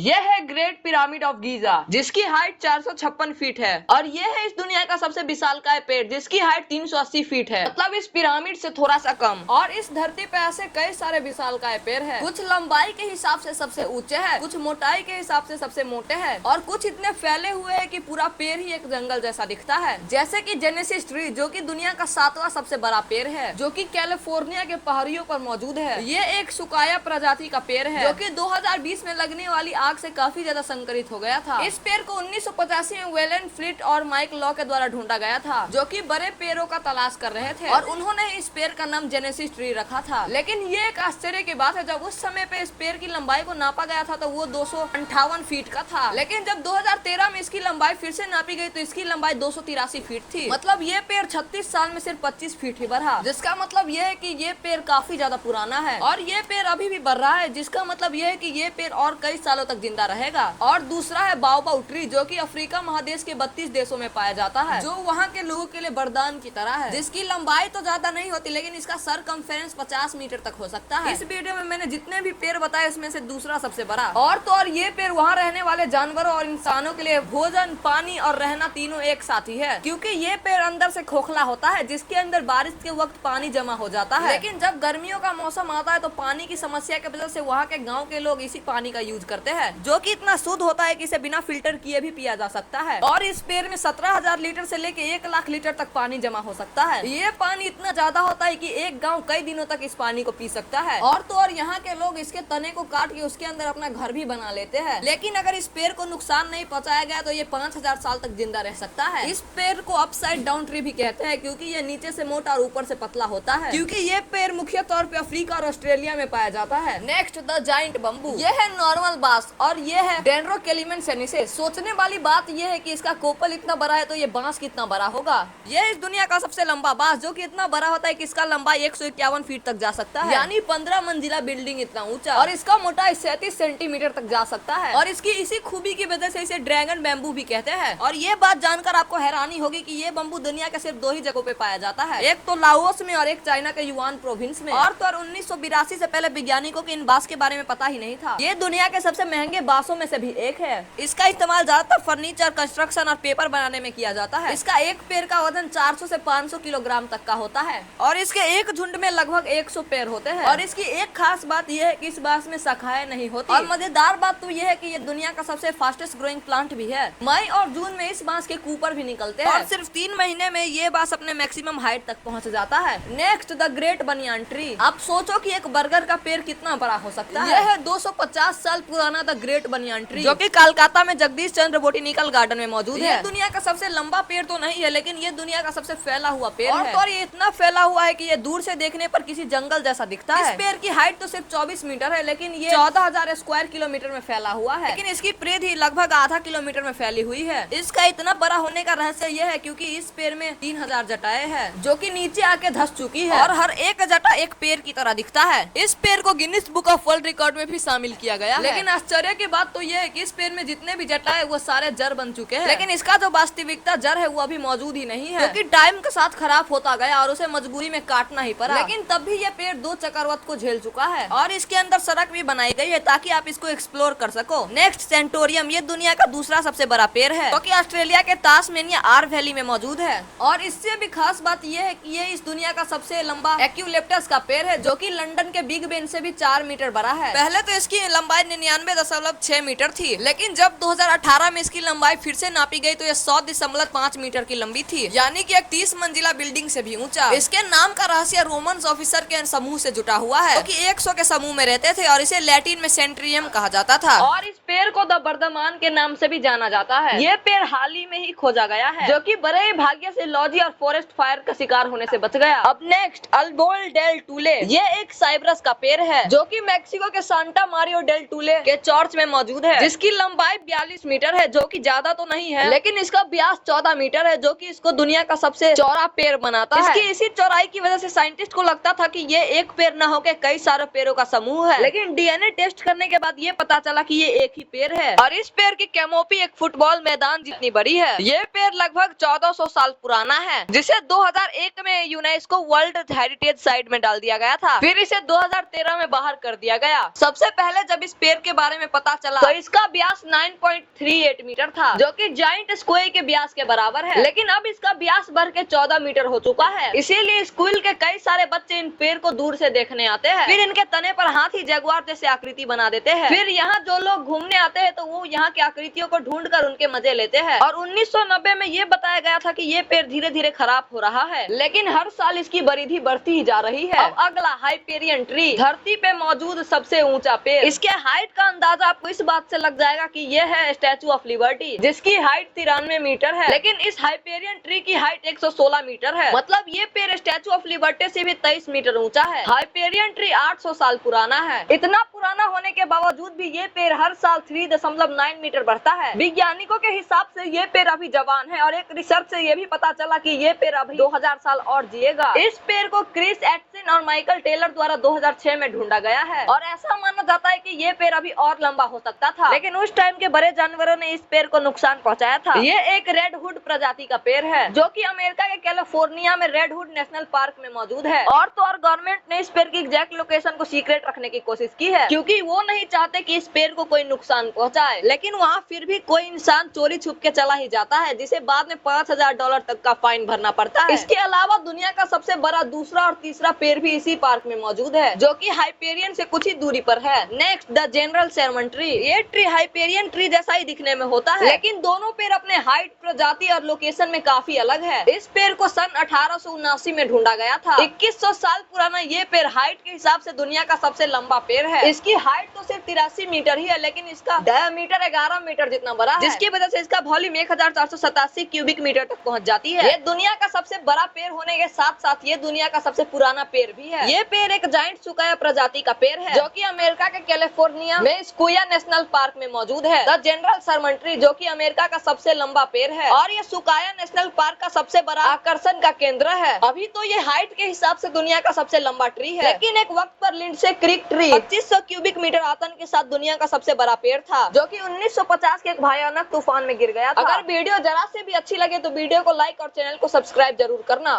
यह है great pyramid of Giza, जिसकी हाइट 456 फीट है। और यह है इस दुनिया का सबसे विशालकाय पेड़, जिसकी हाइट 380 फीट है, मतलब इस पिरामिड से थोड़ा सा कम। और इस धरती पे ऐसे कई सारे विशालकाय पेड़ हैं। कुछ लंबाई के हिसाब से सबसे ऊंचे हैं, कुछ मोटाई के हिसाब से सबसे मोटे हैं, और कुछ इतने फैले हुए हैं कि पूरा पेड़ ही एक जंगल जैसा दिखता है। जैसे कि जेनेसिस ट्री, जो कि दुनिया का 7वां सबसे बड़ा पेड़ है, जो कि कैलिफोर्निया के पहाड़ियों पर मौजूद है। ये एक सुकाया प्रजाति का पेड़ है, जो कि 2020 में लगने वाली आग से काफी ज्यादा संकरित हो गया था। इस पेड़ को 1985 में वेलन फ्लिट और माइक लॉ के द्वारा ढूंढा गया था, जो कि बड़े पेड़ों का तलाश कर रहे थे, और उन्होंने इस पेड़ का नाम जेनेसिस ट्री रखा था। लेकिन ये एक आश्चर्य की बात है, जब उस समय पे इस पेड़ की लंबाई को नापा गया था तो वो 258 फीट का था। लेकिन जब 2013 में इसकी लंबाई फिर से नापी गई तो इसकी लंबाई 283 फीट थी। मतलब ये पेड़ 36 साल में सिर्फ 25 फीट ही बढ़ा, जिसका मतलब ये है कि ये पेड़ काफी ज्यादा पुराना है, और ये पेड़ अभी भी बढ़ रहा है, जिसका मतलब ये है कि ये पेड़ और कई सालों तक जिंदा रहेगा। और दूसरा है बाओबाओ ट्री, जो कि अफ्रीका महादेश के 32 देशों में पाया जाता है, जो वहाँ के लोगों के लिए वरदान की तरह है, जिसकी लंबाई तो ज्यादा नहीं होती, लेकिन इसका सरकमफेरेंस 50 मीटर तक हो सकता है। इस वीडियो में मैंने जितने भी पेड़ बताए उसमें से दूसरा सबसे बड़ा। और तो और ये पेड़ वहाँ रहने वाले जानवरों और इंसानों के लिए भोजन, पानी और रहना तीनों एक साथ ही है, क्योंकि ये पेड़ अंदर से खोखला होता है, जिसके अंदर बारिश के वक्त पानी जमा हो जाता है। लेकिन जब गर्मियों का मौसम आता है तो पानी की समस्या की वजह से वहाँ के गाँव के लोग इसी पानी का यूज करते हैं, जो कि इतना शुद्ध होता है कि इसे बिना फिल्टर किए भी पिया जा सकता है। और इस पेड़ में 17,000 लीटर से लेके 1 लाख लीटर तक पानी जमा हो सकता है। ये पानी इतना ज्यादा होता है कि एक गांव कई दिनों तक इस पानी को पी सकता है। और तो और यहाँ के लोग इसके तने को काट के उसके अंदर अपना घर भी बना लेते हैं। लेकिन अगर इस पेड़ को नुकसान नहीं पहुँचाया गया तो ये 5000 साल तक जिंदा रह सकता है। इस पेड़ को अपसाइड डाउन ट्री भी कहते हैं, क्योंकि ये नीचे से मोटा और ऊपर से पतला होता है, क्योंकि ये पेड़ मुख्य तौर पे अफ्रीका और ऑस्ट्रेलिया में पाया जाता है। Next the giant bamboo. ये है नॉर्मल बांस और ये है डेंड्रोकेलिमन सेनेसे। सोचने वाली बात यह है कि इसका कोपल इतना बड़ा है तो ये बांस कितना बड़ा होगा। ये इस दुनिया का सबसे लंबा बांस, जो कि इतना बड़ा होता है कि इसका लंबाई 151 फीट तक जा सकता है, यानी 15 मंजिला बिल्डिंग इतना ऊंचा, और इसका मोटाई 37 सेंटीमीटर तक जा सकता है। और इसकी इसी खूबी की वजह से इसे ड्रैगन बैम्बू भी कहते हैं। और ये बात जानकर आपको हैरानी होगी कि ये बम्बू दुनिया के सिर्फ 2 ही जगहों पे पाया जाता है, एक तो लाओस में और एक चाइना के युआन प्रोविंस में। और तो और 1982 से पहले वैज्ञानिकों को इन बांस के बारे में पता ही नहीं था। ये दुनिया के सबसे महंगे बांसों में से भी एक है। इसका इस्तेमाल ज्यादातर फर्नीचर, कंस्ट्रक्शन और पेपर बनाने में किया जाता है। इसका एक पेड़ का वजन 400 से 500 किलोग्राम तक का होता है, और इसके एक झुंड में लगभग 100 पेड़ होते हैं। और इसकी एक खास बात यह है कि इस बांस में शाखाएं नहीं होती। और मजेदार बात तो यह है कि ये दुनिया का सबसे फास्टेस्ट ग्रोइंग प्लांट भी है। मई और जून में इस बांस के कूपर भी निकलते हैं, और सिर्फ 3 महीने में ये बांस अपने मैक्सिमम हाइट तक पहुँच जाता है। Next the great banyan tree. आप सोचो कि एक बर्गर का पेड़ कितना बड़ा हो सकता है। यह है 250 साल पुराना द ग्रेट बनियान ट्री, जो कि कोलकाता में जगदीश चंद्र बोटेनिकल गार्डन में मौजूद है। दुनिया का सबसे लंबा पेड़ तो नहीं है, लेकिन ये दुनिया का सबसे फैला हुआ पेड़ है। और ये इतना फैला हुआ है कि ये दूर से देखने पर किसी जंगल जैसा दिखता है। इस पेड़ की हाइट तो सिर्फ 24 मीटर है, लेकिन ये 14,000 स्क्वायर किलोमीटर में फैला हुआ है। लेकिन इसकी परिधि लगभग आधा किलोमीटर में फैली हुई है। इसका इतना बड़ा होने का रहस्य यह है क्योंकि इस पेड़ में 3000 जटाएं हैं, जो कि नीचे आके धंस चुकी है, और हर एक जटा एक पेड़ की तरह दिखता है। इस पेड़ को Guinness book of world record में भी शामिल किया गया है। लेकिन आश्चर्य की बात तो यह है कि इस पेड़ में जितने भी जटा है वो सारे जड़ बन चुके हैं, लेकिन इसका जो वास्तविकता जड़ है वो अभी मौजूद ही नहीं है, क्योंकि टाइम के साथ खराब होता गया और उसे मजबूरी में काटना ही पड़ा। लेकिन तब भी ये पेड़ 2 चक्रवात को झेल चुका है, और इसके अंदर सड़क भी बनाई गई है ताकि आप इसको एक्सप्लोर कर सको। नेक्स्ट सेंटोरियम। ये दुनिया का दूसरा सबसे बड़ा पेड़ है, जो कि ऑस्ट्रेलिया के तास्मेनिया आर वैली में मौजूद है। और इससे भी खास बात यह है कि ये इस दुनिया का सबसे लंबा एक्यूलेप्टस का पेड़ है, जो कि लंदन के बिग बेन से भी 4 मीटर बड़ा है। पहले तो इसकी लंबाई 99.6 मीटर थी, लेकिन जब 2018 में इसकी लंबाई फिर से नापी गई तो ये 100.5 मीटर की लंबी थी, यानी कि एक 30 मंजिला बिल्डिंग से भी ऊंचा। इसके नाम का रहस्य रोमन ऑफिसर के समूह से जुटा हुआ है, जो कि 100 के समूह में रहते थे, और इसे लैटिन में सेंट्रियम कहा जाता था। और इस पेड़ को द बर्दमान के नाम से भी जाना जाता है। ये पेड़ हाल ही में ही खोजा गया है, जो कि बड़े ही भाग्य से लॉजी और फॉरेस्ट फायर का शिकार होने से बच गया। अब नेक्स्ट अल्बोल डेल टूले। ये एक साइप्रस का पेड़ है, जो कि मैक्सिको के सांता मारियो डेल टूले के चर्च में मौजूद है, जिसकी लंबाई 42 मीटर है, जो कि ज्यादा तो नहीं है, लेकिन इसका व्यास 14 मीटर है, जो कि इसको दुनिया का सबसे चौड़ा पेड़ बनाता है। इसकी इसी चौड़ाई की वजह से साइंटिस्ट को लगता था कि ये एक पेड़ न होकर कई सारे पेड़ों का समूह है, लेकिन डीएनए टेस्ट करने के बाद ये पता चला कि ये एक ही पेड़ है। और इस पेड़ की कैनोपी एक फुटबॉल मैदान जितनी बड़ी है। ये पेड़ लगभग 1400 साल पुराना है, जिसे 2001 में यूनेस्को वर्ल्ड हेरिटेज साइट में डाल दिया गया था। फिर इसे 2013 में बाहर कर दिया गया। सबसे पहले जब इस पेड़ के बारे में पता चला तो इसका व्यास 9.38 मीटर था, जो कि जाइंट स्क्वेल के व्यास के बराबर है। लेकिन अब इसका व्यास बढ़ के 14 मीटर हो चुका है। इसीलिए स्कूल के कई सारे बच्चे इन पेड़ को दूर से देखने आते हैं, फिर इनके तने पर हाथी जगुआर जैसे आकृति बना देते हैं। फिर यहाँ जो लोग घूमने आते हैं तो वो यहाँ की आकृतियों को ढूंढकर उनके मजे लेते हैं। और 1990 में ये बताया गया था कि ये पेड़ धीरे धीरे खराब हो रहा है, लेकिन हर साल इसकी परिधि बढ़ती ही जा रही है। अब अगला हाइपेरियन ट्री, धरती पे मौजूद सबसे ऊंचा पेड़। इसके हाइट का अंदाजा आपको इस बात से लग जाएगा कि ये है स्टैचू ऑफ लिबर्टी, जिसकी हाइट 93 मीटर है। लेकिन इस हाइपेरियन ट्री की हाइट 116 मीटर है, मतलब ये पेड़ स्टैचू ऑफ लिबर्टी से भी 23 मीटर ऊंचा है। हाइपेरियन ट्री 800 साल पुराना है। इतना पुराना होने के बावजूद भी ये पेड़ हर साल 3.9 मीटर बढ़ता है। वैज्ञानिकों के हिसाब से ये पेड़ अभी जवान है और एक रिसर्च से ये भी पता चला कि ये पेड़ अभी 2000 साल और जिएगा। इस पेड़ को क्रिस एटसन और माइकल टेलर द्वारा 2006 में ढूंढा गया है और ऐसा माना जाता है कि ये पेड़ अभी और लंबा हो सकता था, लेकिन उस टाइम के बड़े जानवरों ने इस पेड़ को नुकसान पहुंचाया था। ये एक रेडवुड प्रजाति का पेड़ है, जो कि अमेरिका के कैलिफोर्निया में रेडवुड नेशनल पार्क में मौजूद है। और तो और गवर्नमेंट ने इस पेड़ की एग्जैक्ट लोकेशन को सीक्रेट रखने की कोशिश की है, क्योंकि वो नहीं चाहते कि इस पेड़ को कोई नुकसान पहुंचाए। लेकिन वहाँ फिर भी कोई इंसान चोरी छुप के चला ही जाता है, जिसे बाद में $5000 तक का फाइन भरना पड़ता है। इसके अलावा दुनिया का सबसे बड़ा दूसरा और तीसरा पेड़ भी इसी पार्क में मौजूद है, जो कि हाइपेरियन से कुछ ही दूरी पर है। Next, the General Sherman tree. ये ट्री हाइपेरियन ट्री जैसा ही दिखने में होता है, लेकिन दोनों पेड़ अपने हाइट, प्रजाति और लोकेशन में काफी अलग है। इस पेड़ को सन 1879 में ढूंढा गया था। 2100 साल पुराना ये पेड़ हाइट के हिसाब से दुनिया का सबसे लंबा पेड़ है। इसकी हाइट तो सिर्फ 83 मीटर ही है, लेकिन इसका डायमीटर 11 मीटर जितना बड़ा है, जिसकी वजह से इसका वॉल्यूम 1487 क्यूबिक मीटर तक पहुंच जाती है। ये दुनिया का सबसे बड़ा पेड़ होने के साथ साथ ये दुनिया का सबसे पुराना पेड़ भी है। ये पेड़ एक जाइंट सुकाया प्रजाति का पेड़ है, जो कि अमेरिका के कैलिफोर्निया में स्कूया नेशनल पार्क में मौजूद है। द जनरल शर्मन ट्री, जो कि अमेरिका का सबसे लंबा पेड़ है और ये सुकाया नेशनल पार्क का सबसे बड़ा आकर्षण का केंद्र है। अभी तो ये हाइट के हिसाब से दुनिया का सबसे लंबा ट्री है, लेकिन एक वक्त पर Lindsey Creek tree 2500 cubic metre आतन के साथ दुनिया का सबसे बड़ा पेड़ था, जो कि 1950 के एक भयानक तूफान में गिर गया था। अगर वीडियो जरा से भी अच्छी लगे तो वीडियो को लाइक और चैनल को सब्सक्राइब जरूर करना।